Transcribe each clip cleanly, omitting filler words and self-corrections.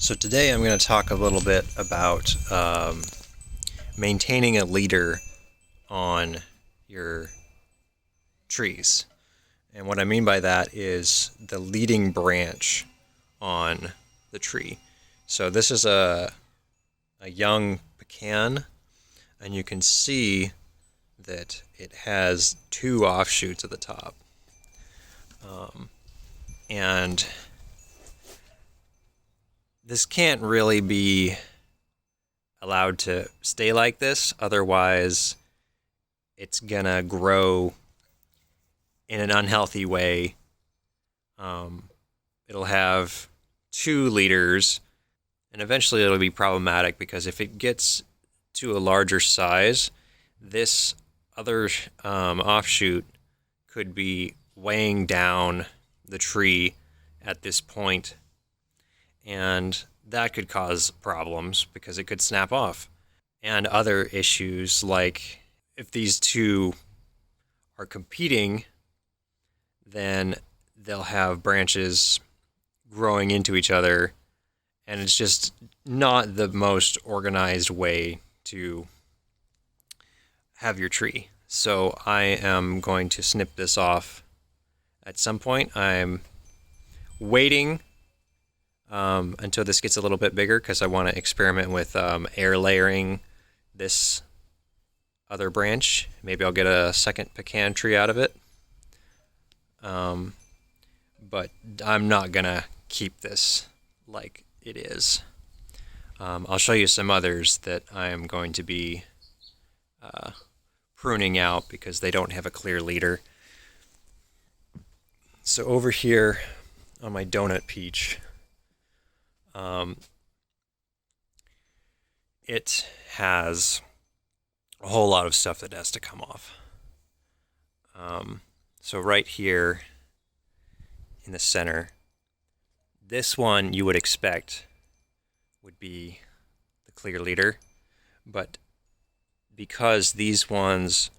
So today I'm going to talk a little bit about maintaining a leader on your trees. And what I mean by that is the leading branch on the tree. So this is a young pecan, and you can see that it has two offshoots at the top. And this can't really be allowed to stay like this, otherwise it's gonna grow in an unhealthy way. It'll have two leaders, and eventually it'll be problematic because if it gets to a larger size, this other offshoot could be weighing down the tree at this point, and that could cause problems because it could snap off. And other issues, like if these two are competing, then they'll have branches growing into each other, and it's just not the most organized way to have your tree. So I am going to snip this off at some point. I'm waiting until this gets a little bit bigger because I want to experiment with air layering this other branch. Maybe I'll get a second pecan tree out of it. But I'm not going to keep this like it is. I'll show you some others that I am going to be pruning out because they don't have a clear leader. So over here on my donut peach, it has a whole lot of stuff that has to come off. So right here in the center, this one you would expect would be the clear leader, but because these ones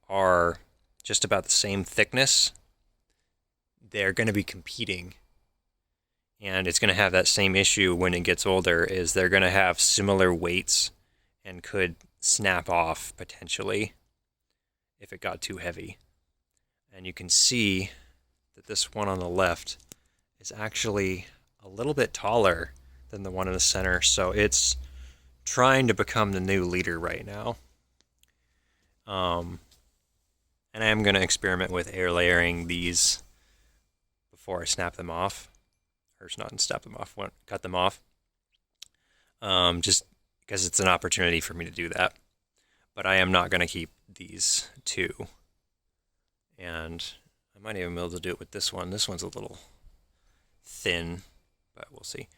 are just about the same thickness, they're going to be competing, and it's going to have that same issue when it gets older, is they're going to have similar weights and could snap off potentially if it got too heavy. And you can see that this one on the left is actually a little bit taller than the one in the center, so it's trying to become the new leader right now. And I am going to experiment with air layering these before I snap them off. Or not snap them off, cut them off. Just because it's an opportunity for me to do that. But I am not going to keep these two. And I might even be able to do it with this one. This one's a little thin, but we'll see.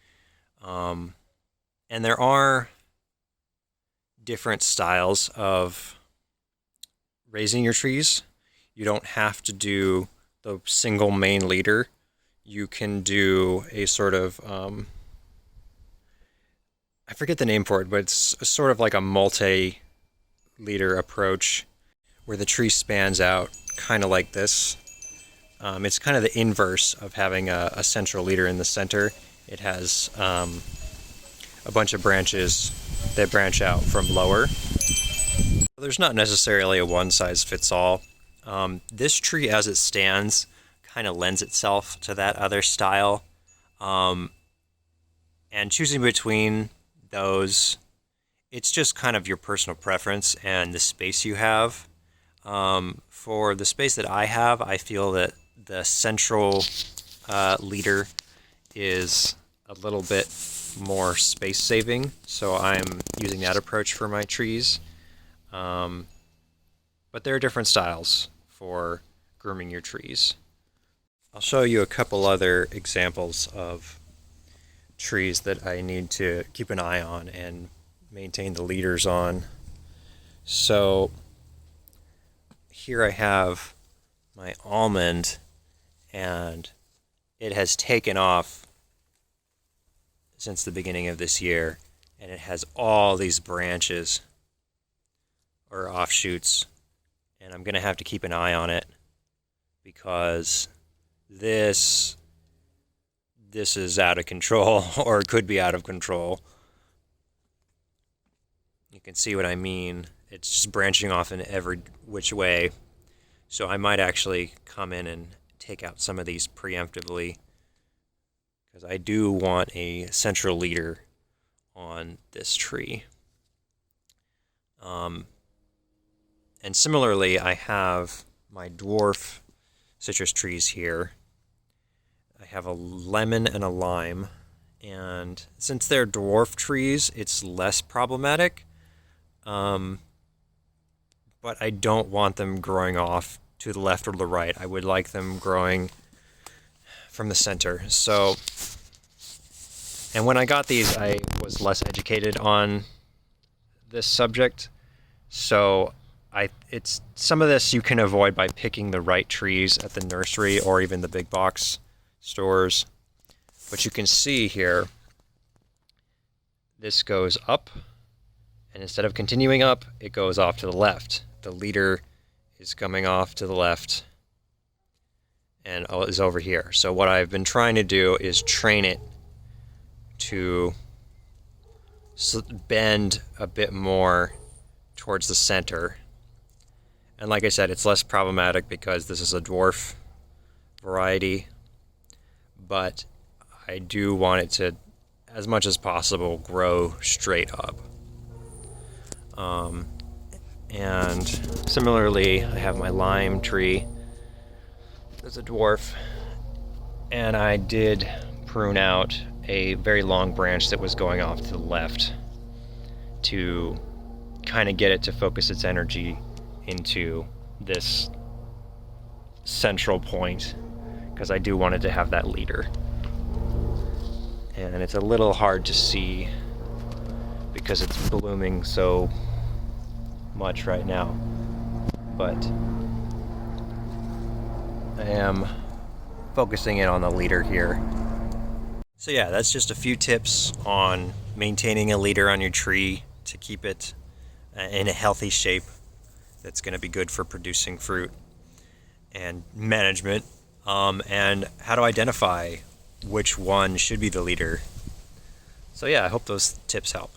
And there are different styles of raising your trees. You don't have to do the single main leader. You can do a sort of, I forget the name for it, but it's sort of like a multi-leader approach where the tree spans out kind of like this. It's kind of the inverse of having a central leader in the center. It has a bunch of branches that branch out from lower. There's not necessarily a one-size-fits-all. This tree as it stands kind of lends itself to that other style. And choosing between those, it's just kind of your personal preference and the space you have. For the space that I have, I feel that the central leader is a little bit more space saving, so I'm using that approach for my trees. But there are different styles for grooming your trees. I'll show you a couple other examples of trees that I need to keep an eye on and maintain the leaders on. So here I have my almond, and it has taken off since the beginning of this year, and it has all these branches or offshoots, and I'm going to have to keep an eye on it because this this is out of control or could be out of control. You can see what I mean. It's just branching off in every which way. So I might actually come in and take out some of these preemptively, because I do want a central leader on this tree. And similarly, I have my dwarf citrus trees here. I have a lemon and a lime, and since they're dwarf trees, it's less problematic. But I don't want them growing off to the left or the right. I would like them growing from the center. So, and when I got these, I was less educated on this subject. So it's some of this you can avoid by picking the right trees at the nursery or even the big box stores. But you can see here, this goes up, and instead of continuing up, it goes off to the left. The leader is coming off to the left and is over here. So what I've been trying to do is train it to bend a bit more towards the center. And like I said, it's less problematic because this is a dwarf variety, but I do want it to, as much as possible, grow straight up. And similarly, I have my lime tree. There's a dwarf, and I did prune out a very long branch that was going off to the left to kind of get it to focus its energy into this central point, because I do want it to have that leader. And it's a little hard to see because it's blooming so much right now, but I am focusing in on the leader here. So yeah, that's just a few tips on maintaining a leader on your tree to keep it in a healthy shape that's going to be good for producing fruit and management, and how to identify which one should be the leader. So yeah, I hope those tips help.